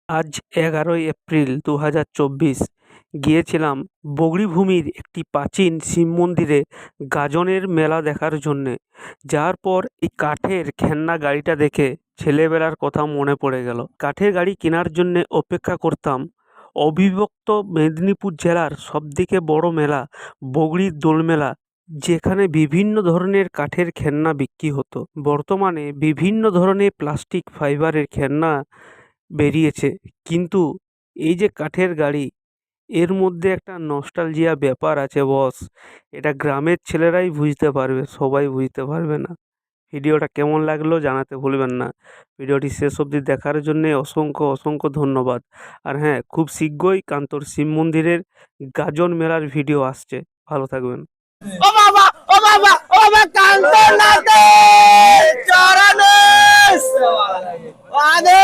আজ 11 এপ্রিল 2024 গিয়েছিলাম বগরিভূমির একটি প্রাচীন শিব মন্দিরে গাজনের মেলা দেখার জন্যে। যাওয়ার পর এই কাঠের খেলনা গাড়িটা দেখে ছেলেবেলার কথা মনে পড়ে গেল। কাঠের গাড়ি কেনার জন্যে অপেক্ষা করতাম অবিভক্ত মেদিনীপুর জেলার সবথেকে বড় মেলা বগরির দোল মেলা, যেখানে বিভিন্ন ধরনের কাঠের খেলনা বিক্রি হতো। বর্তমানে বিভিন্ন ধরনের প্লাস্টিক ফাইবারের খেলনা বেরিয়েছে, কিন্তু এই যে কাঠের গাড়ি, এর মধ্যে একটা নস্টালজিয়া ব্যাপার আছে বস। এটা গ্রামের ছেলেরাই বুঝতে পারবে, সবাই বুঝতে পারবে না। ভিডিওটা কেমন লাগলো জানাতে ভুলবেন না। ভিডিওটি শেষ অবধি দেখার জন্যে অসংখ্য অসংখ্য ধন্যবাদ। আর হ্যাঁ, খুব শীঘ্রই কান্তর শিব মন্দিরের গাজন মেলার ভিডিও আসছে। ভালো থাকবেন। ও বাবা ও বাবা ও বাবা কান্তনাথে চরণে আদে